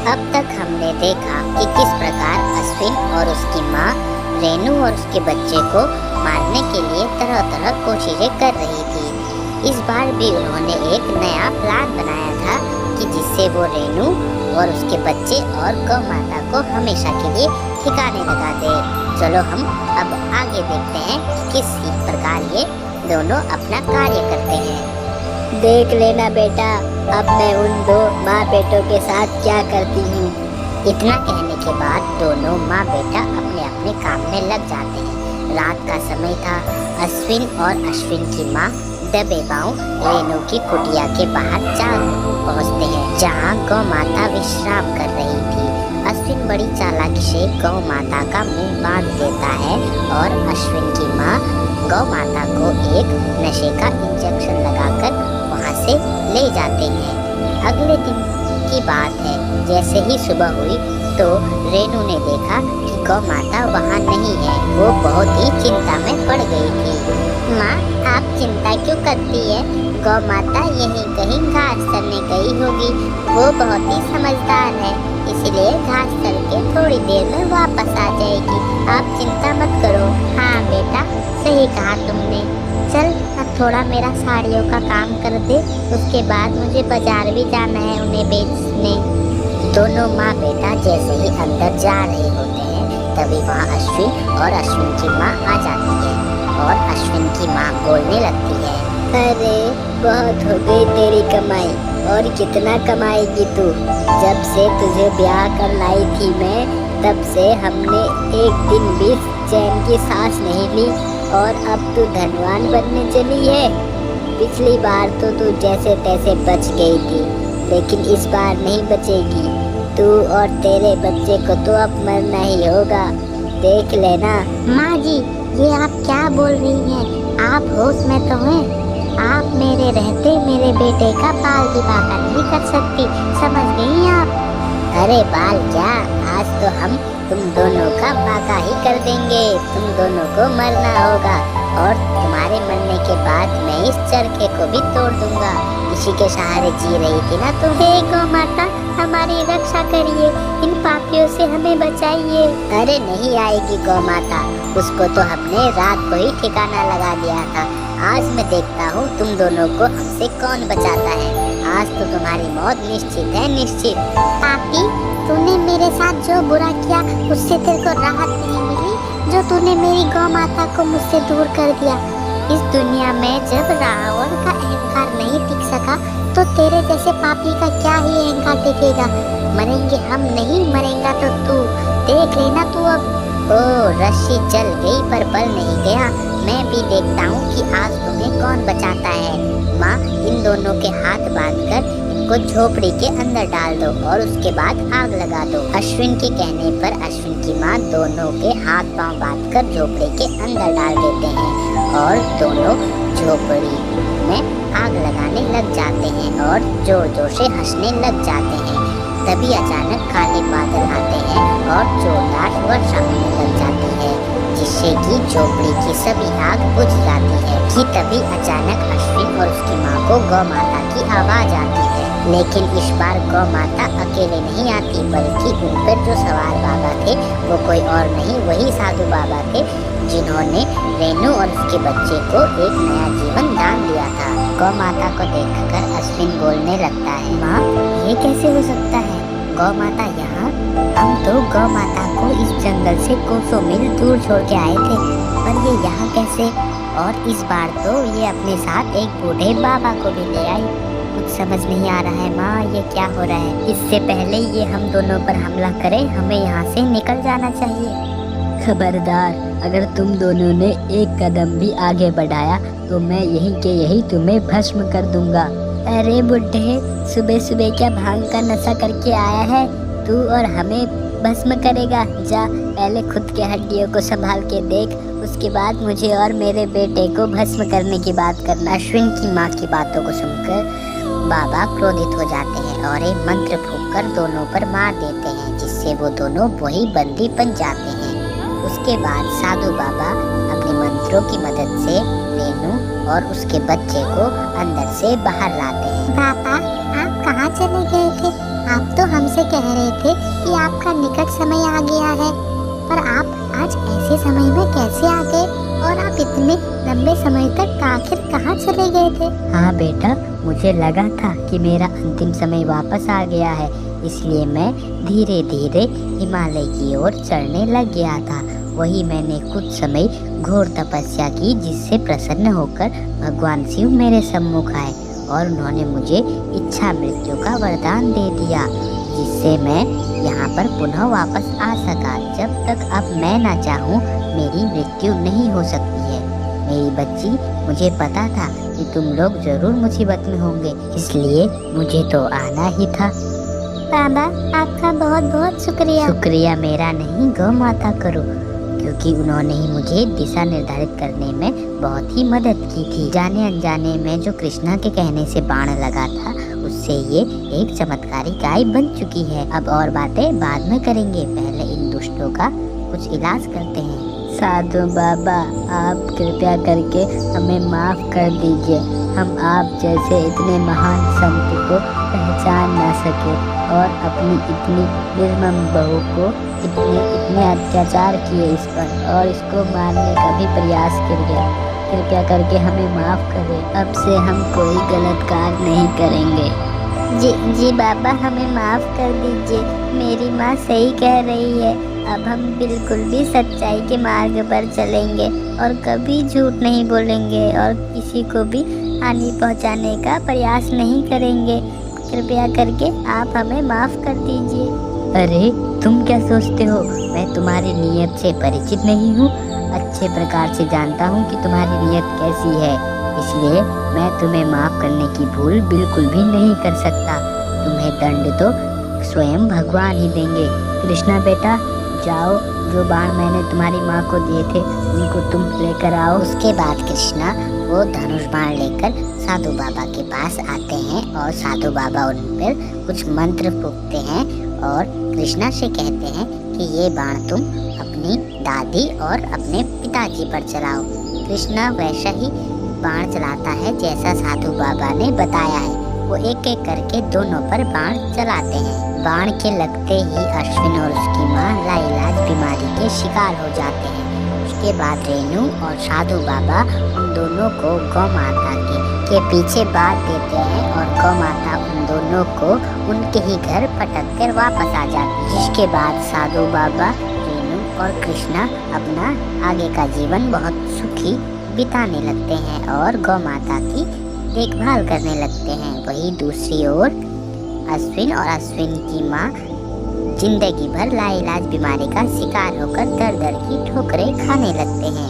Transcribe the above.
अब तक हमने देखा कि किस प्रकार अश्विन और उसकी माँ रेनू और उसके बच्चे को मारने के लिए तरह तरह कोशिशें कर रही थी। इस बार भी उन्होंने एक नया प्लान बनाया था कि जिससे वो रेनू और उसके बच्चे और गौ माता को हमेशा के लिए ठिकाने लगा दे। चलो हम अब आगे देखते हैं कि किस प्रकार ये दोनों अपना कार्य करते हैं। देख लेना बेटा, अब मैं उन दो माँ बेटों के साथ क्या करती हूँ। इतना कहने के बाद दोनों माँ बेटा अपने अपने काम में लग जाते हैं। रात का समय था। अश्विन और अश्विन की माँ दबे पांव रेनू की कुटिया के बाहर जा पहुँचते हैं, जहाँ गौ माता विश्राम कर रही थी। अश्विन बड़ी चालाकी से गौ माता का मुंह बांध देता है और अश्विन की माँ गौ माता को एक नशे का इंजेक्शन लगाकर वहाँ से ले जाते हैं। अगले दिन की बात है। जैसे ही सुबह हुई तो रेनू ने देखा कि गौ माता वहाँ नहीं है। वो बहुत ही चिंता में पड़ गई थी। माँ, आप चिंता क्यों करती है? गौ माता यहीं कहीं घास चरने गई होगी। वो बहुत ही समझदार है, इसलिए घास चर के थोड़ी देर में वापस आ जाएगी। आप चिंता मत करो। हाँ बेटा, सही कहा तुमने। चल अब थोड़ा मेरा साड़ियों का काम कर दे, उसके बाद मुझे बाजार भी जाना है उन्हें बेचने। दोनों माँ बेटा जैसे ही अंदर जा रहे होते हैं तभी वहाँ अश्विन और अश्विन की माँ आ जाती है और अश्विन की माँ बोलने लगती है, अरे बहुत हो गई तेरी कमाई, और कितना कमाएगी तू? जब से तुझे ब्याह कर लाई थी मैं, तब से हमने एक दिन भी चैन की सांस नहीं ली, और अब तू धनवान बनने चली है। पिछली बार तो तू जैसे तैसे बच गई थी, लेकिन इस बार नहीं बचेगी। तू और तेरे बच्चे को तो अब मरना ही होगा, देख लेना। माँ जी, ये आप क्या बोल रही हैं? आप होश में तो हैं? आप मेरे रहते मेरे बेटे का बाल विवाह नहीं कर सकती, समझ गई आप? अरे बाल क्या, आज तो हम तुम दोनों का बाका ही कर देंगे। तुम दोनों को मरना होगा और तुम्हारे मरने के बाद मैं इस चरखे को भी तोड़ दूंगा। इसी के सहारे जी रही थी ना तुम। हे गौ माता, हमारी रक्षा करिए, इन पापियों से हमें बचाइए। अरे नहीं आएगी गौ माता, उसको तो हमने रात को ही ठिकाना लगा दिया था। आज मैं देखता हूँ तुम दोनों को हमसे कौन बचाता है। आज तो तुम्हारी मौत निश्चित है, निश्चित। पापी, तूने मेरे साथ जो बुरा किया उससे तेरे को राहत नहीं मिली, जो तूने मेरी गौ माता को मुझसे दूर कर दिया। इस दुनिया में जब रावण का अहंकार नहीं टिक सका तो तेरे जैसे पापी का क्या ही अहंकार टिकेगा। मरेंगे हम, नहीं मरेगा तो तू देख लेना। तू अब ओ रस्सी चल गई पर बल नहीं गया। मैं भी देखता हूँ कि आज तुम्हें कौन बचाता है। माँ, इन दोनों के हाथ बांधकर इनको झोपड़ी के अंदर डाल दो और उसके बाद आग लगा दो। अश्विन के कहने पर अश्विन की माँ दोनों के हाथ पांव बांधकर झोपड़ी के अंदर डाल देते हैं और दोनों झोपड़ी में आग लगाने लग जाते हैं और जोर जोर से हंसने लग जाते हैं। तभी अचानक काले बादल आते हैं और जोरदार वर्षा होने लग जाती है, जिससे कि झोपड़ी की सभी आग बुझ जाती है। कि तभी अचानक अश्विन और उसकी माँ को गौ माता की आवाज आती है। लेकिन इस बार गौ माता अकेले नहीं आती, बल्कि उन पर जो सवार बाबा थे वो कोई और नहीं, वही साधु बाबा थे, जिन्होंने रेनू और उसके बच्चे को एक नया जीवन दान दिया था। गौ माता को देखकर अश्विन बोलने लगता है, माँ, ये कैसे हो सकता है? गौ माता यहाँ? हम तो गौ माता को इस जंगल से कोसों मील दूर छोड़ के आए थे, पर ये यहाँ कैसे? और इस बार तो ये अपने साथ एक बूढ़े बाबा को भी ले आई। कुछ समझ नहीं आ रहा है माँ, ये क्या हो रहा है? इससे पहले ये हम दोनों पर हमला करे, हमें यहाँ से निकल जाना चाहिए। खबरदार, अगर तुम दोनों ने एक कदम भी आगे बढ़ाया तो मैं यहीं के यहीं तुम्हें भस्म कर दूंगा। अरे बुढ़े, सुबह सुबह क्या भांग का नशा करके आया है तू और हमें भस्म करेगा? जा पहले खुद के हड्डियों को संभाल के देख, उसके बाद मुझे और मेरे बेटे को भस्म करने की बात करना। अश्विन की माँ की बातों को सुनकर बाबा क्रोधित हो जाते हैं और एक मंत्र फूंककर दोनों पर मार देते हैं, जिससे वो दोनों वही बंदी बन जाते हैं। उसके बाद साधु बाबा अपने मंत्रों की मदद से रेनू और उसके बच्चे को अंदर से बाहर लाते हैं। पापा, आप कहाँ चले गए थे? आप तो हमसे कह रहे थे कि आपका निकट समय आ गया है, पर आप आज ऐसे समय में कैसे आ गए और आप इतने लंबे समय तक आखिर कहाँ चले गए थे? हाँ बेटा, मुझे लगा था कि मेरा अंतिम समय वापस आ गया है, इसलिए मैं धीरे धीरे हिमालय की ओर चढ़ने लग गया था। वही मैंने कुछ समय घोर तपस्या की, जिससे प्रसन्न होकर भगवान शिव मेरे सम्मुख आए और उन्होंने मुझे इच्छा मृत्यु का वरदान दे दिया, जिससे मैं यहाँ पर पुनः वापस आ सका। जब तक अब मैं ना चाहूँ मेरी मृत्यु नहीं हो सकती है। मेरी बच्ची, मुझे पता था कि तुम लोग जरूर मुसीबत में होंगे, इसलिए मुझे तो आना ही था। बाबा, आपका बहुत बहुत शुक्रिया। शुक्रिया मेरा नहीं, गौ माता करो, क्योंकि उन्होंने ही मुझे दिशा निर्धारित करने में बहुत ही मदद की थी। जाने अनजाने में जो कृष्णा के कहने से बाण लगा था, उससे ये एक चमत्कारी गाय बन चुकी है। अब और बातें बाद में करेंगे, पहले इन दुष्टों का कुछ इलाज करते हैं। साधु बाबा, आप कृपया करके हमें माफ कर दीजिए। हम आप जैसे इतने महान संत को पहचान ना सके और अपनी इतनी निर्मम बहू को इतने अत्याचार किए इस पर और इसको मारने का भी प्रयास किया। कृपया करके हमें माफ करें। अब से हम कोई गलत कार्य नहीं करेंगे। जी बाबा, हमें माफ कर दीजिए। मेरी माँ सही कह रही है। अब हम बिल्कुल भी सच्चाई के मार्ग पर चलेंगे और कभी झूठ नहीं बोलेंगे और किसी को भी हानि पहुंचाने का प्रयास नहीं करेंगे। कृपया करके आप हमें माफ कर दीजिए। अरे, तुम क्या सोचते हो मैं तुम्हारी नीयत से परिचित नहीं हूँ? अच्छे प्रकार से जानता हूँ कि तुम्हारी नीयत कैसी है, इसलिए मैं तुम्हें माफ करने की भूल बिल्कुल भी नहीं कर सकता। तुम्हें दंड तो स्वयं भगवान ही देंगे। कृष्णा बेटा, जाओ, जो बाण मैंने तुम्हारी माँ को दिए थे उनको तुम लेकर आओ। उसके बाद कृष्णा वो धनुष बाण लेकर साधु बाबा के पास आते हैं और साधु बाबा उन पर कुछ मंत्र फूंकते हैं और कृष्णा से कहते हैं कि ये बाण तुम अपनी दादी और अपने पिताजी पर चलाओ। कृष्णा वैसा ही बाण चलाता है जैसा साधु बाबा ने बताया है। वो एक एक करके दोनों पर बाण चलाते हैं। बाण के लगते ही अश्विन और उसकी माँ लाइलाज बीमारी के शिकार हो जाते हैं। उसके बाद रेणु और साधु बाबा उन दोनों को गौ माता के पीछे बांध देते हैं और गौ माता उन दोनों को उनके ही घर पटक कर वापस आ जाती है। जिसके बाद साधु बाबा, रेणु और कृष्णा अपना आगे का जीवन बहुत सुखी बिताने लगते हैं और गौ माता की देखभाल करने लगते हैं। वहीं दूसरी ओर अश्विन और अश्विन की माँ जिंदगी भर लाइलाज बीमारी का शिकार होकर दर दर की ठोकरें खाने लगते हैं।